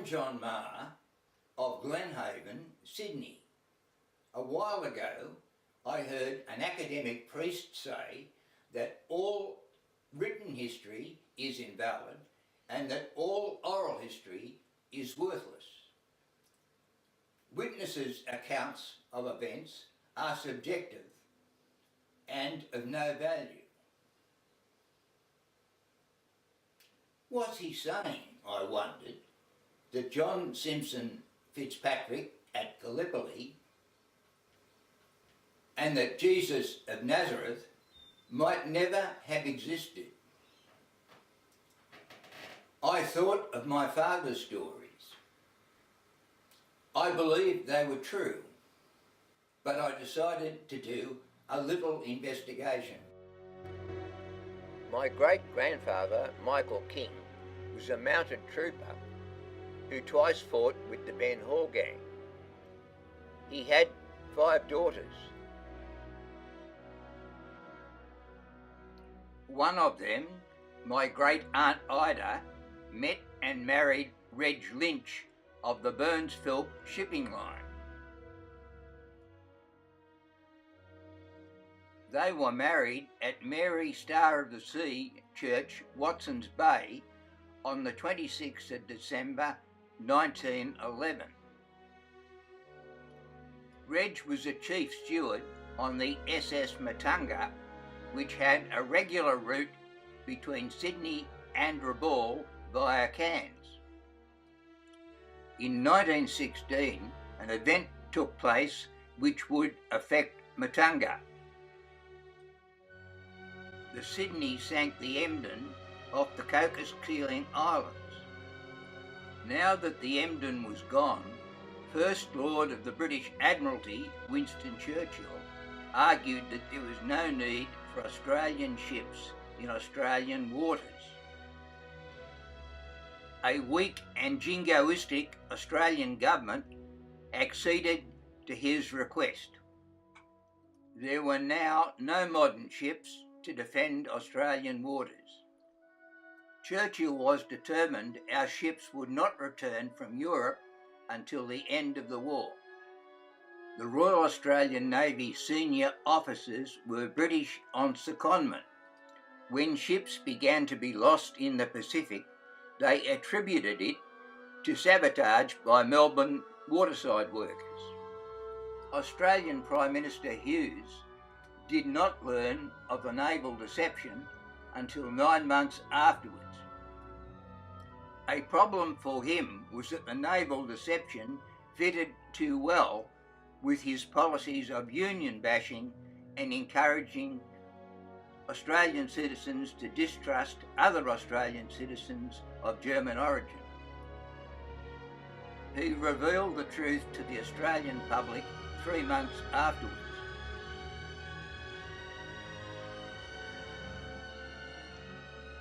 I'm John Marr of Glenhaven, Sydney. A while ago, I heard an academic priest say that all written history is invalid and that all oral history is worthless. Witnesses' accounts of events are subjective and of no value. Was he saying, I wondered, that John Simpson Fitzpatrick at Gallipoli and that Jesus of Nazareth might never have existed? I thought of my father's stories. I believed they were true, but I decided to do a little investigation. My great-grandfather, Michael King, was a mounted trooper who twice fought with the Ben Hall gang. He had 5 daughters. One of them, my great-aunt Ida, met and married Reg Lynch of the Burns Philp.S.M.SWolf.Spotter line. They were married at Mary Star of the Sea Church, Watson's Bay, on the 26th of December 1911. Reg was a chief steward on the SS Matunga, which had a regular route between Sydney and Rabaul via Cairns. In 1916, an event took place which would affect Matunga. The Sydney sank the Emden off the Cocos-Keeling Islands. Now that the Emden was gone, First Lord of the British Admiralty, Winston Churchill, argued that there was no need for Australian ships in Australian waters. A weak and jingoistic Australian government acceded to his request. There were now no modern ships to defend Australian waters. Churchill was determined our ships would not return from Europe until the end of the war. The Royal Australian Navy senior officers were British on secondment. When ships began to be lost in the Pacific, they attributed it to sabotage by Melbourne waterside workers. Australian Prime Minister Hughes did not learn of the naval deception until 9 months afterwards. A problem for him was that the naval deception fitted too well with his policies of union bashing and encouraging Australian citizens to distrust other Australian citizens of German origin. He revealed the truth to the Australian public 3 months afterwards.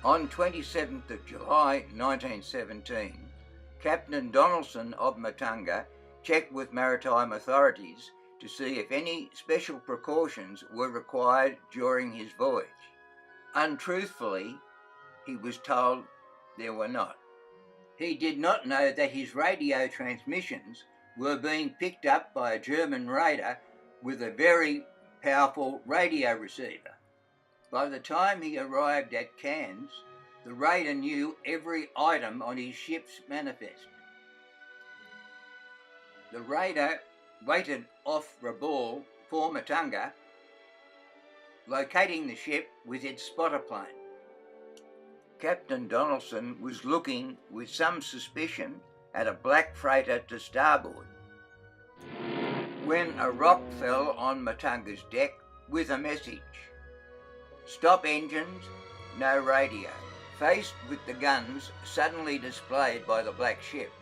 On 27th of July 1917, Captain Donaldson of Matunga checked with maritime authorities to see if any special precautions were required during his voyage. Untruthfully, he was told there were not. He did not know that his radio transmissions were being picked up by a German raider with a very powerful radio receiver. By the time he arrived at Cairns, the raider knew every item on his ship's manifest. The raider waited off Rabaul for Matunga, locating the ship with its spotter plane. Captain Donaldson was looking with some suspicion at a black freighter to starboard when a rock fell on Matunga's deck with a message. Stop engines, no radio. Faced with the guns suddenly displayed by the black ship,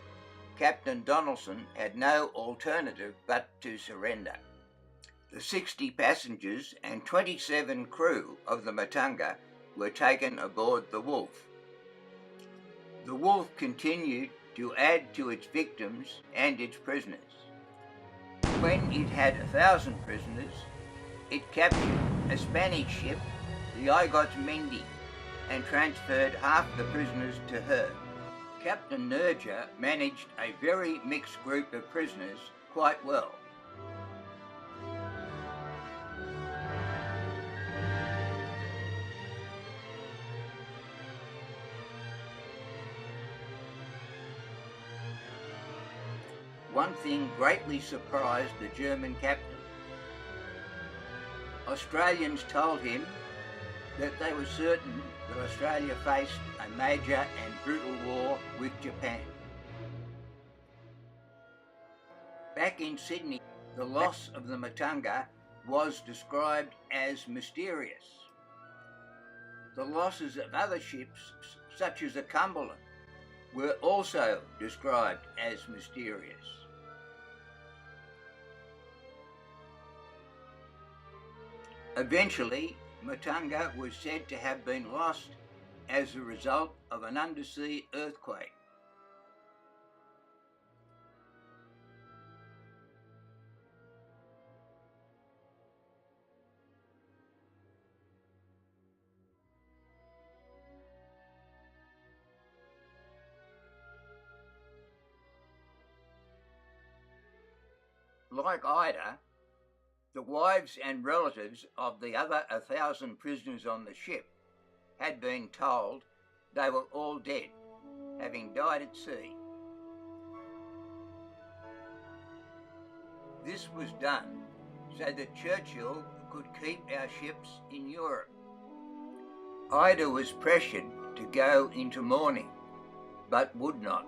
Captain Donaldson had no alternative but to surrender. The 60 passengers and 27 crew of the Matunga were taken aboard the Wolf. The Wolf continued to add to its victims and its prisoners. When it had 1,000 prisoners, it captured a Spanish ship, the Igot's Mendi, and transferred half the prisoners to her. Captain Nerja managed a very mixed group of prisoners quite well. One thing greatly surprised the German captain. Australians told him that they were certain that Australia faced a major and brutal war with Japan. Back in Sydney, the loss of the Matunga was described as mysterious. The losses of other ships, such as the Cumberland, were also described as mysterious. Eventually, Matunga was said to have been lost as a result of an undersea earthquake. Like Ida, the wives and relatives of the other 1,000 prisoners on the ship had been told they were all dead, having died at sea. This was done so that Churchill could keep our ships in Europe. Ida was pressured to go into mourning, but would not.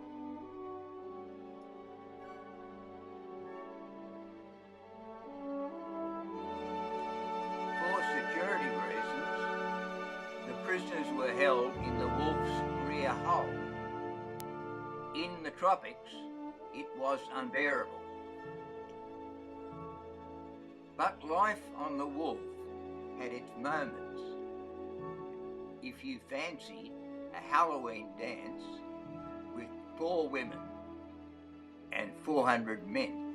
Prisoners were held in the Wolf's rear hull. In the tropics, it was unbearable. But life on the Wolf had its moments. If you fancied a Halloween dance with 4 women and 400 men.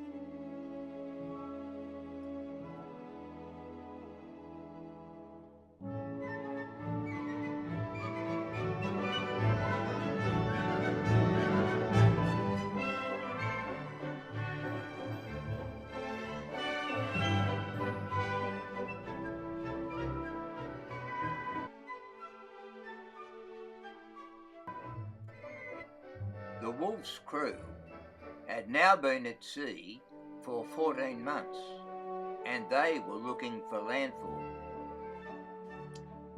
The Wolf's crew had now been at sea for 14 months, and they were looking for landfall.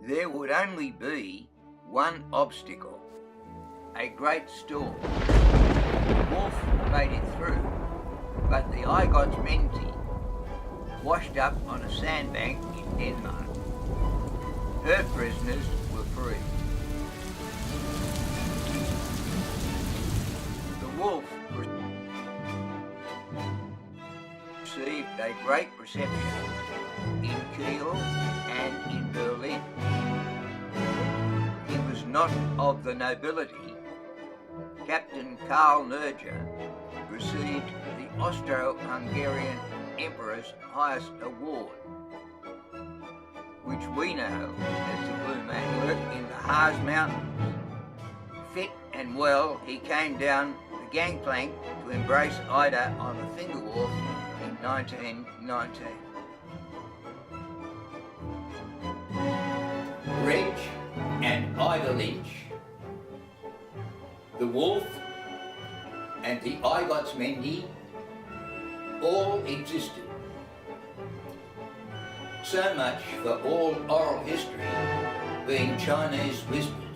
There would only be one obstacle, a great storm. The Wolf made it through, but the Ida washed up on a sandbank in Denmark. Her prisoners were free. Wolf received a great reception in Kiel and in Berlin. He was not of the nobility. Captain Karl Nerja received the Austro-Hungarian Emperor's highest award, which we know as the Blue Magnet in the Harz Mountains. Fit and well, he came down gangplank to embrace Ida on the Finger Whalf in 1919. Reg and Ida Lynch, the Wolf and the Ida all existed. So much for all oral history being Chinese whispers.